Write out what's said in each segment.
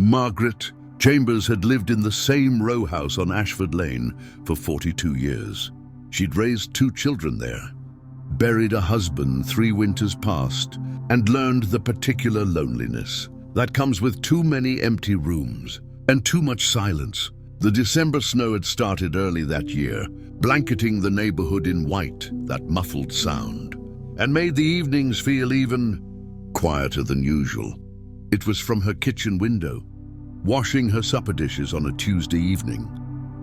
Margaret Chambers had lived in the same row house on Ashford Lane for 42 years. She'd raised 2 children there, buried a husband 3 winters past, and learned the particular loneliness that comes with too many empty rooms and too much silence. The December snow had started early that year, blanketing the neighborhood in white, that muffled sound, and made the evenings feel even quieter than usual. It was from her kitchen window, washing her supper dishes on a Tuesday evening,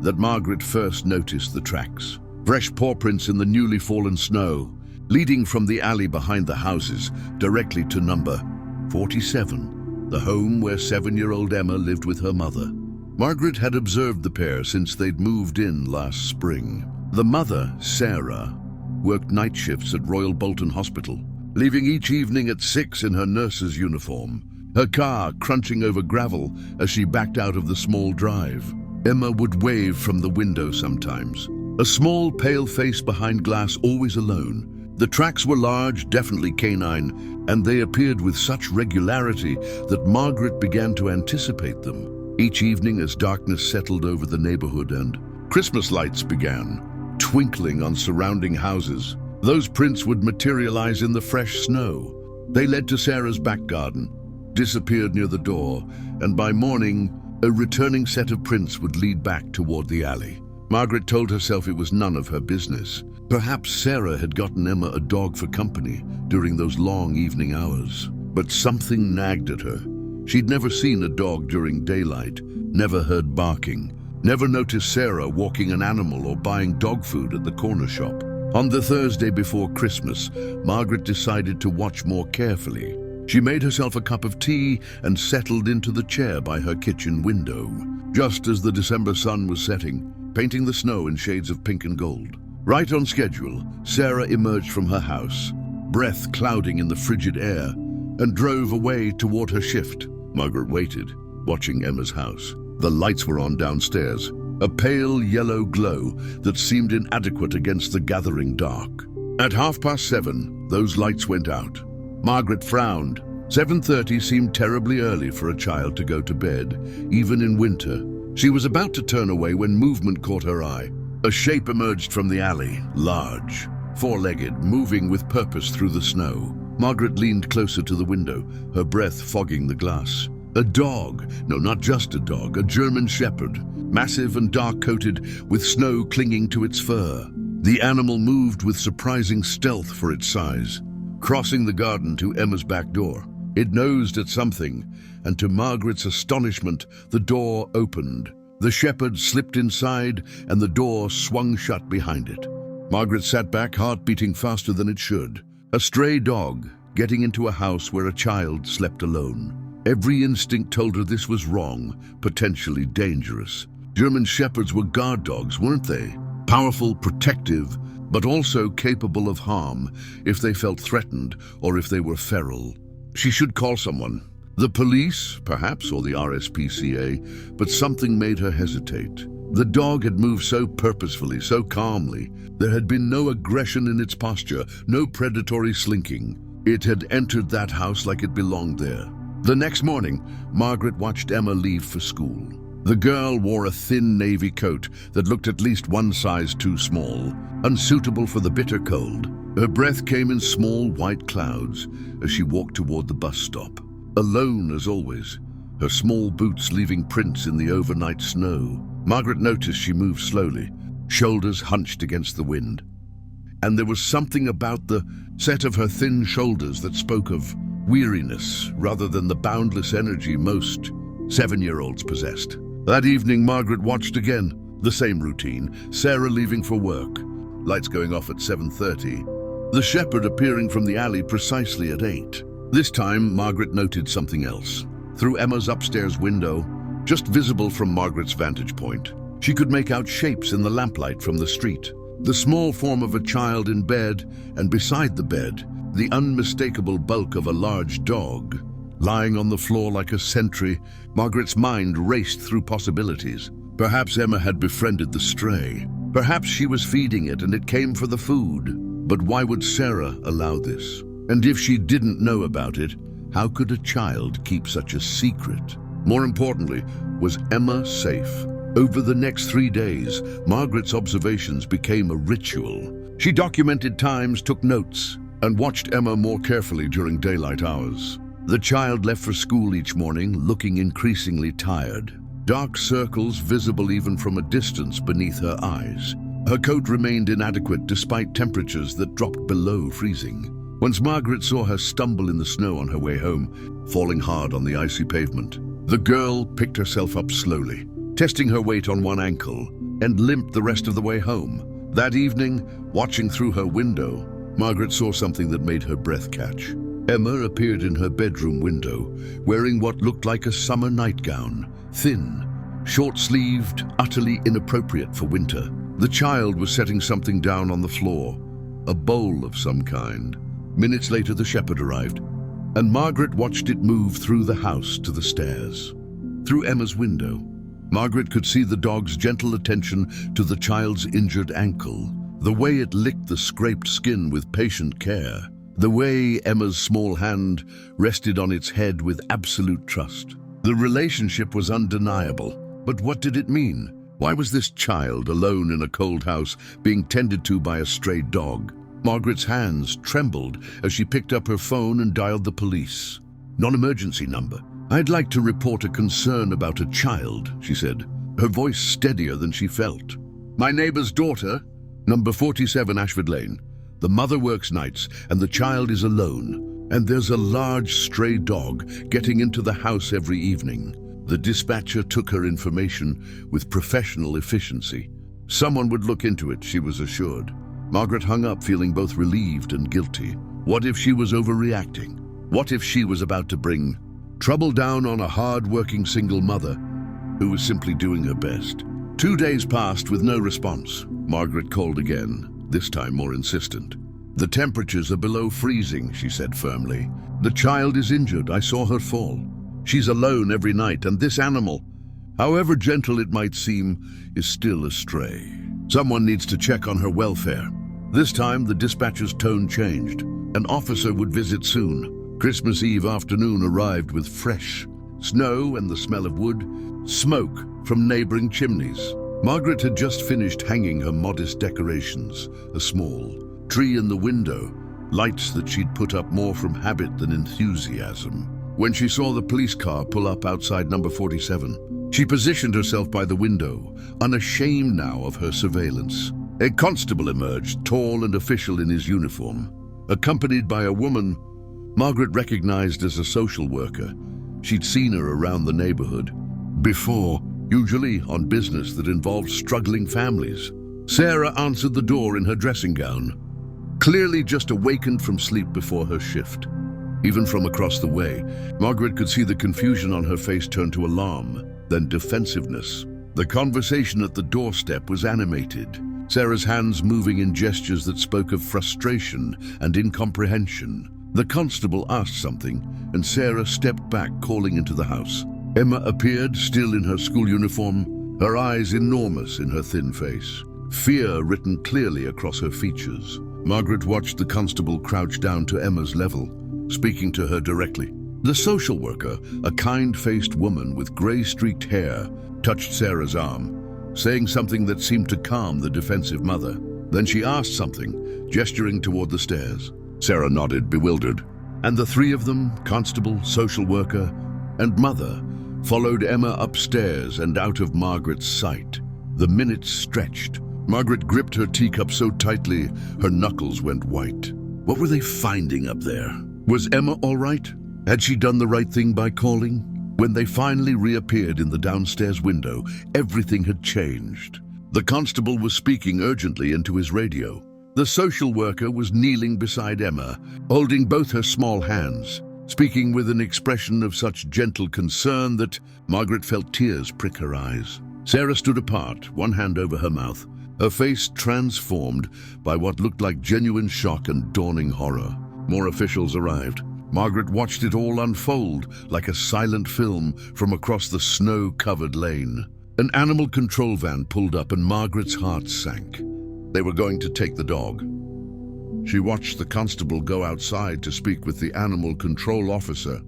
that Margaret first noticed the tracks. Fresh paw prints in the newly fallen snow, leading from the alley behind the houses directly to number 47, the home where 7-year-old Emma lived with her mother. Margaret had observed the pair since they'd moved in last spring. The mother, Sarah, worked night shifts at Royal Bolton Hospital, leaving each evening at 6 in her nurse's uniform, her car crunching over gravel as she backed out of the small drive. Emma would wave from the window sometimes, a small pale face behind glass, always alone. The tracks were large, definitely canine, and they appeared with such regularity that Margaret began to anticipate them. Each evening as darkness settled over the neighborhood and Christmas lights began twinkling on surrounding houses, those prints would materialize in the fresh snow. They led to Sarah's back garden, disappeared near the door, and by morning, a returning set of prints would lead back toward the alley. Margaret told herself it was none of her business. Perhaps Sarah had gotten Emma a dog for company during those long evening hours. But something nagged at her. She'd never seen a dog during daylight, never heard barking, never noticed Sarah walking an animal or buying dog food at the corner shop. On the Thursday before Christmas, Margaret decided to watch more carefully. She made herself a cup of tea and settled into the chair by her kitchen window, just as the December sun was setting, painting the snow in shades of pink and gold. Right on schedule, Sarah emerged from her house, breath clouding in the frigid air, and drove away toward her shift. Margaret waited, watching Emma's house. The lights were on downstairs, a pale yellow glow that seemed inadequate against the gathering dark. At 7:30, those lights went out. Margaret frowned. 7:30 seemed terribly early for a child to go to bed, even in winter. She was about to turn away when movement caught her eye. A shape emerged from the alley, large, 4-legged, moving with purpose through the snow. Margaret leaned closer to the window, her breath fogging the glass. A dog, no, not just a dog, a German shepherd, massive and dark-coated, with snow clinging to its fur. The animal moved with surprising stealth for its size, crossing the garden to Emma's back door. It nosed at something, and to Margaret's astonishment, the door opened. The shepherd slipped inside, and the door swung shut behind it. Margaret sat back, heart beating faster than it should. A stray dog getting into a house where a child slept alone. Every instinct told her this was wrong, potentially dangerous. German shepherds were guard dogs, weren't they? Powerful, protective, but also capable of harm if they felt threatened or if they were feral. She should call someone. The police, perhaps, or the RSPCA, but something made her hesitate. The dog had moved so purposefully, so calmly. There had been no aggression in its posture, no predatory slinking. It had entered that house like it belonged there. The next morning, Margaret watched Emma leave for school. The girl wore a thin navy coat that looked at least one size too small, unsuitable for the bitter cold. Her breath came in small white clouds as she walked toward the bus stop. Alone as always, her small boots leaving prints in the overnight snow. Margaret noticed she moved slowly, shoulders hunched against the wind. And there was something about the set of her thin shoulders that spoke of weariness rather than the boundless energy most 7-year-olds possessed. That evening, Margaret watched again. The same routine, Sarah leaving for work, lights going off at 7:30, the shepherd appearing from the alley precisely at 8. This time, Margaret noted something else. Through Emma's upstairs window, just visible from Margaret's vantage point, she could make out shapes in the lamplight from the street. The small form of a child in bed, and beside the bed, the unmistakable bulk of a large dog. Lying on the floor like a sentry, Margaret's mind raced through possibilities. Perhaps Emma had befriended the stray. Perhaps she was feeding it and it came for the food. But why would Sarah allow this? And if she didn't know about it, how could a child keep such a secret? More importantly, was Emma safe? Over the next 3 days, Margaret's observations became a ritual. She documented times, took notes, and watched Emma more carefully during daylight hours. The child left for school each morning, looking increasingly tired. Dark circles visible even from a distance beneath her eyes. Her coat remained inadequate despite temperatures that dropped below freezing. Once Margaret saw her stumble in the snow on her way home, falling hard on the icy pavement. The girl picked herself up slowly, testing her weight on one ankle, and limped the rest of the way home. That evening, watching through her window, Margaret saw something that made her breath catch. Emma appeared in her bedroom window, wearing what looked like a summer nightgown, thin, short-sleeved, utterly inappropriate for winter. The child was setting something down on the floor, a bowl of some kind. Minutes later, the shepherd arrived, and Margaret watched it move through the house to the stairs. Through Emma's window, Margaret could see the dog's gentle attention to the child's injured ankle, the way it licked the scraped skin with patient care, the way Emma's small hand rested on its head with absolute trust. The relationship was undeniable, but what did it mean? Why was this child alone in a cold house being tended to by a stray dog? Margaret's hands trembled as she picked up her phone and dialed the police. Non-emergency number. "I'd like to report a concern about a child," she said, her voice steadier than she felt. "My neighbor's daughter, number 47 Ashford Lane. The mother works nights and the child is alone. And there's a large stray dog getting into the house every evening." The dispatcher took her information with professional efficiency. Someone would look into it, she was assured. Margaret hung up, feeling both relieved and guilty. What if she was overreacting? What if she was about to bring trouble down on a hard-working single mother who was simply doing her best? 2 days passed with no response. Margaret called again, this time more insistent. "The temperatures are below freezing," she said firmly. "The child is injured. I saw her fall. She's alone every night, and this animal, however gentle it might seem, is still a stray. Someone needs to check on her welfare." This time, the dispatcher's tone changed. An officer would visit soon. Christmas Eve afternoon arrived with fresh snow and the smell of wood, smoke from neighboring chimneys. Margaret had just finished hanging her modest decorations, a small tree in the window, lights that she'd put up more from habit than enthusiasm. When she saw the police car pull up outside number 47, she positioned herself by the window, unashamed now of her surveillance. A constable emerged, tall and official in his uniform. Accompanied by a woman Margaret recognized as a social worker. She'd seen her around the neighborhood before, usually on business that involved struggling families. Sarah answered the door in her dressing gown, clearly just awakened from sleep before her shift. Even from across the way, Margaret could see the confusion on her face turn to alarm, then defensiveness. The conversation at the doorstep was animated, Sarah's hands moving in gestures that spoke of frustration and incomprehension. The constable asked something, and Sarah stepped back, calling into the house. Emma appeared, still in her school uniform, her eyes enormous in her thin face, fear written clearly across her features. Margaret watched the constable crouch down to Emma's level, speaking to her directly. The social worker, a kind-faced woman with gray-streaked hair, touched Sarah's arm, saying something that seemed to calm the defensive mother. Then she asked something, gesturing toward the stairs. Sarah nodded, bewildered, and the three of them, constable, social worker, and mother, followed Emma upstairs and out of Margaret's sight. The minutes stretched. Margaret gripped her teacup so tightly, her knuckles went white. What were they finding up there? Was Emma all right? Had she done the right thing by calling? When they finally reappeared in the downstairs window, everything had changed. The constable was speaking urgently into his radio. The social worker was kneeling beside Emma, holding both her small hands, speaking with an expression of such gentle concern that Margaret felt tears prick her eyes. Sarah stood apart, one hand over her mouth, her face transformed by what looked like genuine shock and dawning horror. More officials arrived. Margaret watched it all unfold like a silent film from across the snow-covered lane. An animal control van pulled up and Margaret's heart sank. They were going to take the dog. She watched the constable go outside to speak with the animal control officer.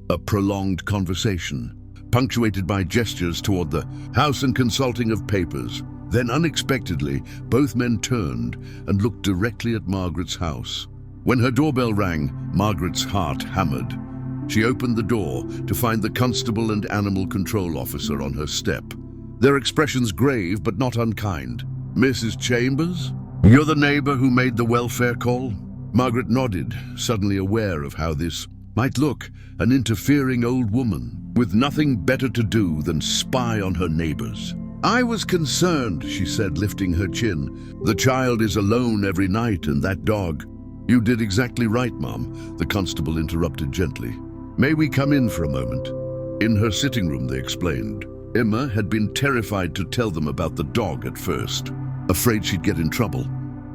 A prolonged conversation. punctuated by gestures toward the house and consulting of papers. Then unexpectedly, both men turned and looked directly at Margaret's house. When her doorbell rang, Margaret's heart hammered. She opened the door to find the constable and animal control officer on her step. Their expressions grave but not unkind. "Mrs. Chambers? You're the neighbor who made the welfare call?" Margaret nodded, suddenly aware of how this might look, an interfering old woman with nothing better to do than spy on her neighbors. "I was concerned," she said, lifting her chin. "The child is alone every night, and that dog—" "You did exactly right, Mom," the constable interrupted gently. "May we come in for a moment?" In her sitting room, they explained. Emma had been terrified to tell them about the dog at first, afraid she'd get in trouble,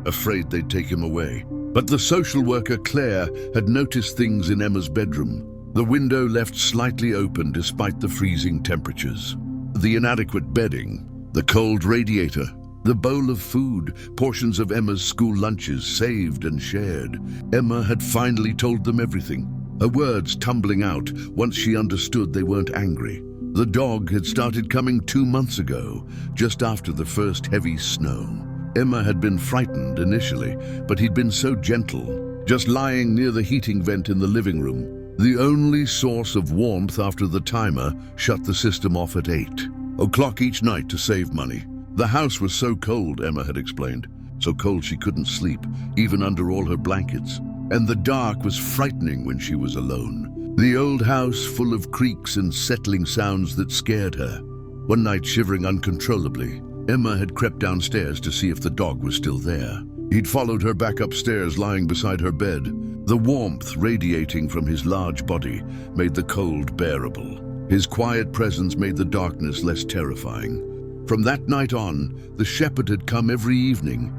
afraid they'd take him away. But the social worker, Claire, had noticed things in Emma's bedroom. The window left slightly open despite the freezing temperatures. The inadequate bedding, the cold radiator, the bowl of food, portions of Emma's school lunches saved and shared. Emma had finally told them everything, her words tumbling out once she understood they weren't angry. The dog had started coming 2 months ago, just after the first heavy snow. Emma had been frightened initially, but he'd been so gentle, just lying near the heating vent in the living room, the only source of warmth after the timer shut the system off at 8 o'clock each night to save money. The house was so cold, Emma had explained, so cold she couldn't sleep, even under all her blankets. And the dark was frightening when she was alone. The old house full of creaks and settling sounds that scared her. One night, shivering uncontrollably, Emma had crept downstairs to see if the dog was still there. He'd followed her back upstairs, lying beside her bed. The warmth radiating from his large body made the cold bearable. His quiet presence made the darkness less terrifying. From that night on, the shepherd had come every evening.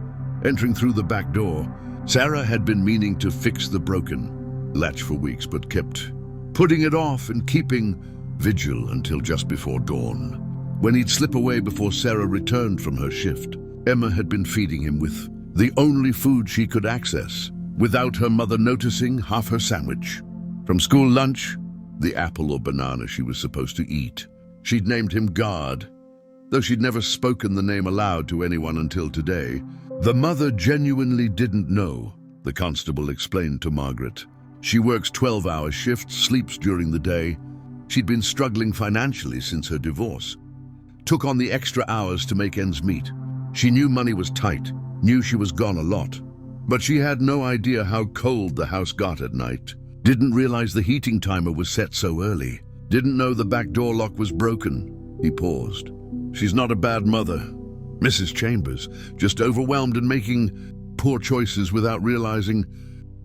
Entering through the back door, Sarah had been meaning to fix the broken latch for weeks, but kept putting it off and keeping vigil until just before dawn. When he'd slip away before Sarah returned from her shift, Emma had been feeding him with the only food she could access, without her mother noticing, half her sandwich. From school lunch, the apple or banana she was supposed to eat. She'd named him Guard, though she'd never spoken the name aloud to anyone until today. The mother genuinely didn't know, the constable explained to Margaret. She works 12-hour shifts, sleeps during the day. She'd been struggling financially since her divorce. Took on the extra hours to make ends meet. She knew money was tight, knew she was gone a lot. But she had no idea how cold the house got at night. Didn't realize the heating timer was set so early. Didn't know the back door lock was broken. He paused. She's not a bad mother, Mrs. Chambers, just overwhelmed and making poor choices without realizing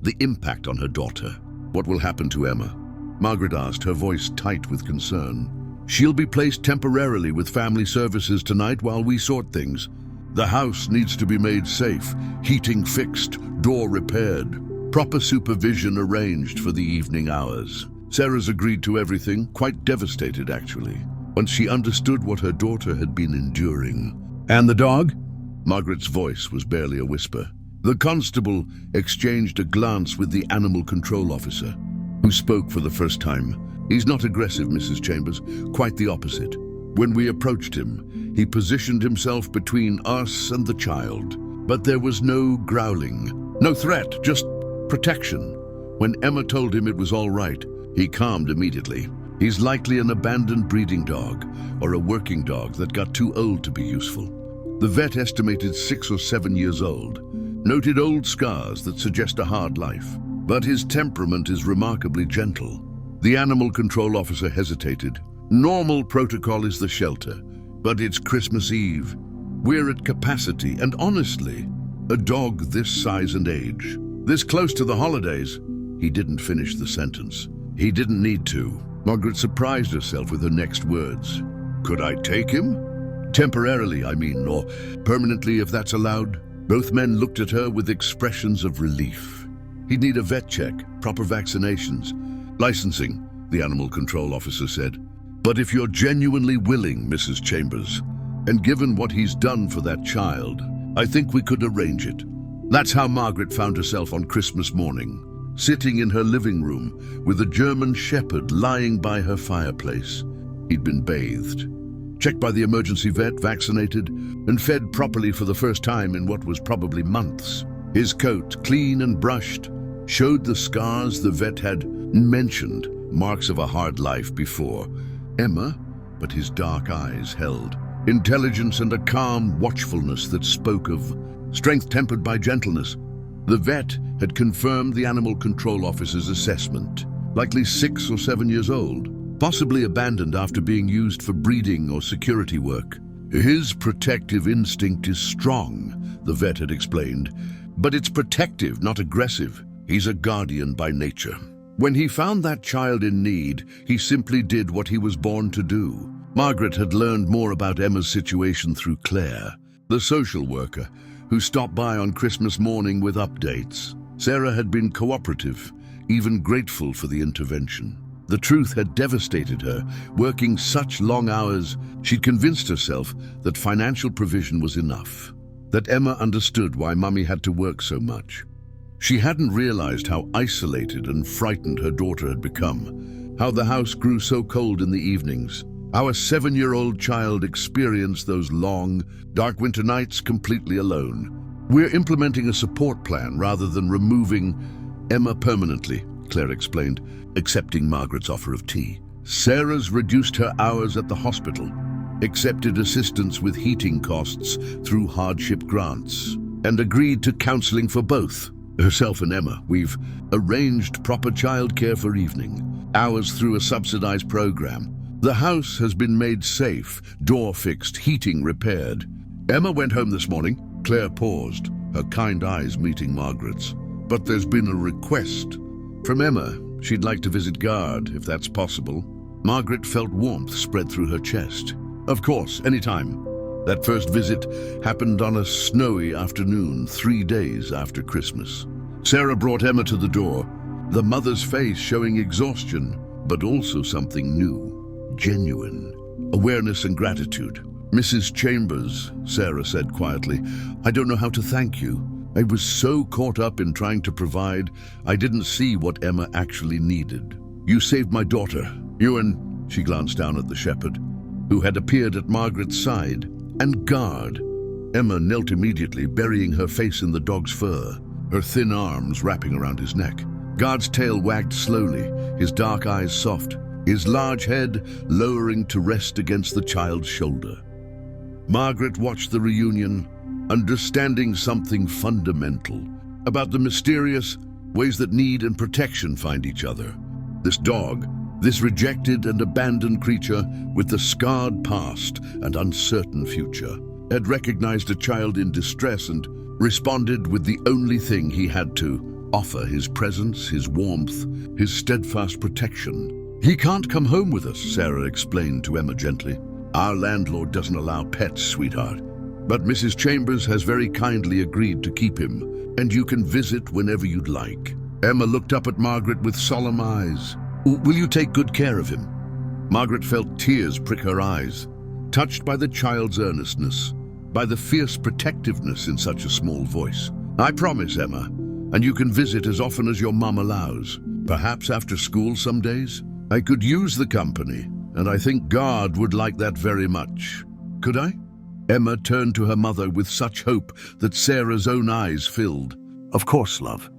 the impact on her daughter. What will happen to Emma? Margaret asked, her voice tight with concern. She'll be placed temporarily with family services tonight while we sort things. The house needs to be made safe, heating fixed, door repaired, proper supervision arranged for the evening hours. Sarah's agreed to everything, quite devastated actually, once she understood what her daughter had been enduring. "And the dog?" Margaret's voice was barely a whisper. The constable exchanged a glance with the animal control officer, who spoke for the first time. "He's not aggressive, Mrs. Chambers, quite the opposite. When we approached him, he positioned himself between us and the child. But there was no growling, no threat, just protection. When Emma told him it was all right, he calmed immediately. He's likely an abandoned breeding dog, or a working dog that got too old to be useful. The vet estimated 6 or 7 years old, noted old scars that suggest a hard life. But his temperament is remarkably gentle." The animal control officer hesitated. "Normal protocol is the shelter, but it's Christmas Eve. We're at capacity, and honestly, a dog this size and age, this close to the holidays—" He didn't finish the sentence. He didn't need to. Margaret surprised herself with her next words. "Could I take him? Temporarily, I mean, or permanently if that's allowed?" Both men looked at her with expressions of relief. "He'd need a vet check, proper vaccinations, licensing," the animal control officer said. "But if you're genuinely willing, Mrs. Chambers, and given what he's done for that child, I think we could arrange it." That's how Margaret found herself on Christmas morning, sitting in her living room with a German shepherd lying by her fireplace. He'd been bathed, checked by the emergency vet, vaccinated, and fed properly for the first time in what was probably months. His coat, clean and brushed, showed the scars the vet had mentioned, marks of a hard life before. Emma, but his dark eyes held intelligence and a calm watchfulness that spoke of strength tempered by gentleness. The vet had confirmed the animal control officer's assessment, likely 6 or 7 years old, possibly abandoned after being used for breeding or security work. His protective instinct is strong, the vet had explained, but it's protective, not aggressive. He's a guardian by nature. When he found that child in need, he simply did what he was born to do. Margaret had learned more about Emma's situation through Claire, the social worker, who stopped by on Christmas morning with updates. Sarah had been cooperative, even grateful for the intervention. The truth had devastated her. Working such long hours, she'd convinced herself that financial provision was enough, that Emma understood why Mummy had to work so much. She hadn't realized how isolated and frightened her daughter had become, how the house grew so cold in the evenings. Our 7-year-old child experienced those long, dark winter nights completely alone. We're implementing a support plan rather than removing Emma permanently, Claire explained, accepting Margaret's offer of tea. Sarah's reduced her hours at the hospital, accepted assistance with heating costs through hardship grants, and agreed to counseling for both. Herself and Emma, we've arranged proper childcare for evening hours through a subsidized program. The house has been made safe, door fixed, heating repaired. Emma went home this morning. Claire paused, her kind eyes meeting Margaret's. But there's been a request from Emma. She'd like to visit Guard, if that's possible. Margaret felt warmth spread through her chest. Of course, anytime. That first visit happened on a snowy afternoon, 3 days after Christmas. Sarah brought Emma to the door, the mother's face showing exhaustion, but also something new. Genuine awareness and gratitude. Mrs. Chambers, Sarah said quietly, I don't know how to thank you. I was so caught up in trying to provide, I didn't see what Emma actually needed. You saved my daughter. You and, she glanced down at the shepherd, who had appeared at Margaret's side, and Guard. Emma knelt immediately, burying her face in the dog's fur, her thin arms wrapping around his neck. Guard's tail wagged slowly, his dark eyes soft, his large head lowering to rest against the child's shoulder. Margaret watched the reunion, understanding something fundamental about the mysterious ways that need and protection find each other. This dog, this rejected and abandoned creature with the scarred past and uncertain future, had recognized a child in distress and responded with the only thing he had to offer: his presence, his warmth, his steadfast protection. He can't come home with us, Sarah explained to Emma gently. Our landlord doesn't allow pets, sweetheart. But Mrs. Chambers has very kindly agreed to keep him, and you can visit whenever you'd like. Emma looked up at Margaret with solemn eyes. Will you take good care of him? Margaret felt tears prick her eyes, touched by the child's earnestness, by the fierce protectiveness in such a small voice. I promise, Emma, and you can visit as often as your mum allows. Perhaps after school some days? I could use the company, and I think Guard would like that very much. Could I? Emma turned to her mother with such hope that Sarah's own eyes filled. Of course, love.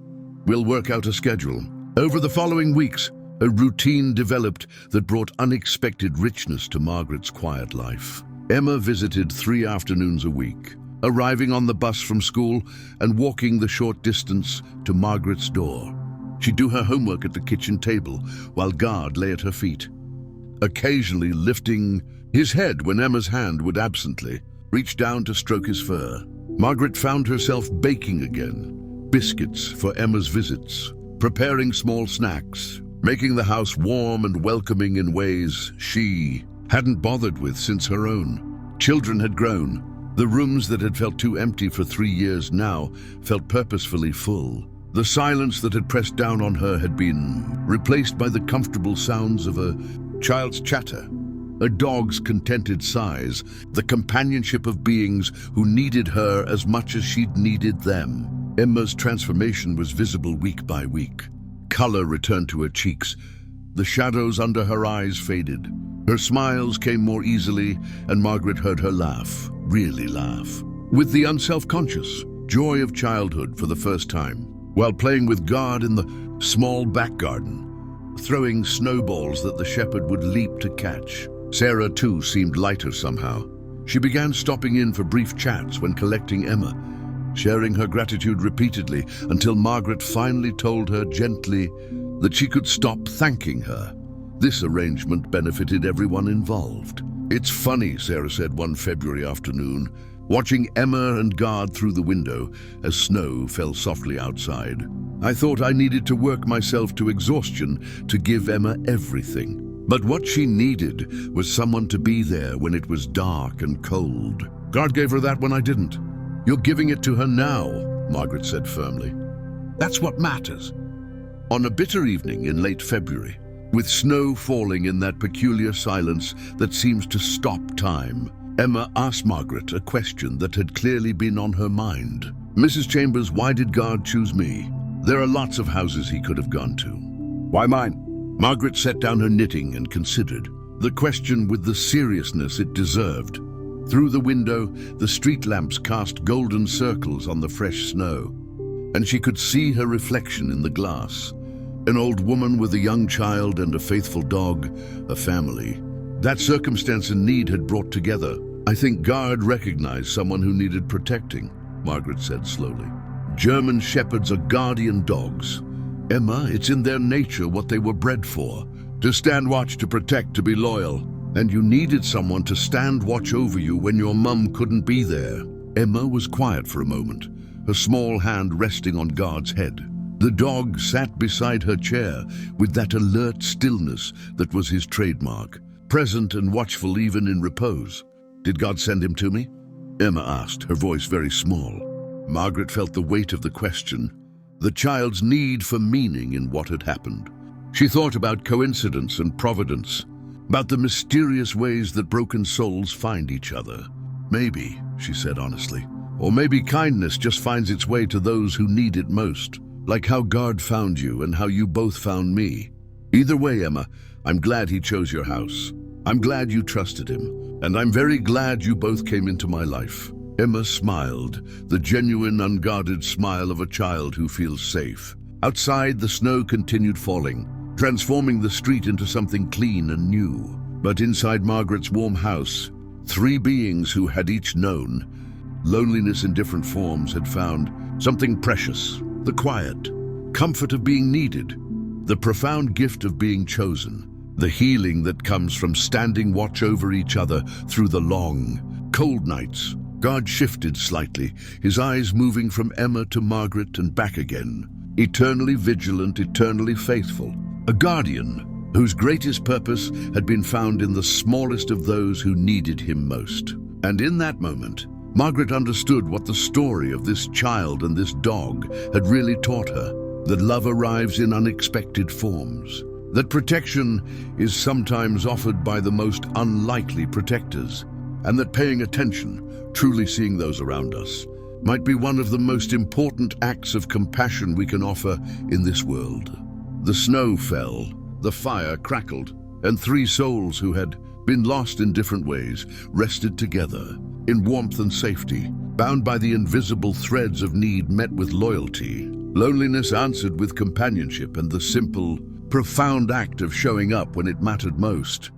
We'll work out a schedule. Over the following weeks, a routine developed that brought unexpected richness to Margaret's quiet life. Emma visited 3 afternoons a week, arriving on the bus from school and walking the short distance to Margaret's door. She'd do her homework at the kitchen table while Guard lay at her feet, occasionally lifting his head when Emma's hand would absently reach down to stroke his fur. Margaret found herself baking again, biscuits for Emma's visits, preparing small snacks, making the house warm and welcoming in ways she hadn't bothered with since her own. Children had grown. The rooms that had felt too empty for 3 years now felt purposefully full. The silence that had pressed down on her had been replaced by the comfortable sounds of a child's chatter, a dog's contented sighs, the companionship of beings who needed her as much as she'd needed them. Emma's transformation was visible week by week. Color returned to her cheeks. The shadows under her eyes faded. Her smiles came more easily, and Margaret heard her laugh, really laugh, with the unself-conscious joy of childhood for the first time, while playing with God in the small back garden, throwing snowballs that the shepherd would leap to catch. Sarah, too, seemed lighter somehow. She began stopping in for brief chats when collecting Emma, sharing her gratitude repeatedly until Margaret finally told her gently that she could stop thanking her. This arrangement benefited everyone involved. "It's funny," Sarah said one February afternoon, watching Emma and God through the window as snow fell softly outside. "I thought I needed to work myself to exhaustion to give Emma everything. But what she needed was someone to be there when it was dark and cold. God gave her that when I didn't. You're giving it to her now," Margaret said firmly. "That's what matters." On a bitter evening in late February, with snow falling in that peculiar silence that seems to stop time, Emma asked Margaret a question that had clearly been on her mind. "Mrs. Chambers, why did God choose me? There are lots of houses he could have gone to. Why mine?" Margaret set down her knitting and considered the question with the seriousness it deserved. Through the window, the street lamps cast golden circles on the fresh snow, and she could see her reflection in the glass. An old woman with a young child and a faithful dog, a family. That circumstance and need had brought together. "I think God recognized someone who needed protecting," Margaret said slowly. "German shepherds are guardian dogs. Emma, it's in their nature what they were bred for. To stand watch, to protect, to be loyal. And you needed someone to stand watch over you when your mum couldn't be there." Emma was quiet for a moment, her small hand resting on God's head. The dog sat beside her chair with that alert stillness that was his trademark, present and watchful even in repose. "Did God send him to me?" Emma asked, her voice very small. Margaret felt the weight of the question, the child's need for meaning in what had happened. She thought about coincidence and providence, about the mysterious ways that broken souls find each other. "Maybe," she said honestly, "or maybe kindness just finds its way to those who need it most, like how God found you and how you both found me. Either way, Emma, I'm glad he chose your house. I'm glad you trusted him, and I'm very glad you both came into my life." Emma smiled, the genuine, unguarded smile of a child who feels safe. Outside, the snow continued falling, transforming the street into something clean and new. But inside Margaret's warm house, three beings who had each known loneliness in different forms had found something precious: the quiet, comfort of being needed, the profound gift of being chosen, the healing that comes from standing watch over each other through the long, cold nights. God shifted slightly, his eyes moving from Emma to Margaret and back again, eternally vigilant, eternally faithful. A guardian whose greatest purpose had been found in the smallest of those who needed him most. And in that moment, Margaret understood what the story of this child and this dog had really taught her: that love arrives in unexpected forms, that protection is sometimes offered by the most unlikely protectors, and that paying attention, truly seeing those around us, might be one of the most important acts of compassion we can offer in this world. The snow fell, the fire crackled, and three souls who had been lost in different ways rested together, in warmth and safety, bound by the invisible threads of need met with loyalty, loneliness answered with companionship, and the simple, profound act of showing up when it mattered most.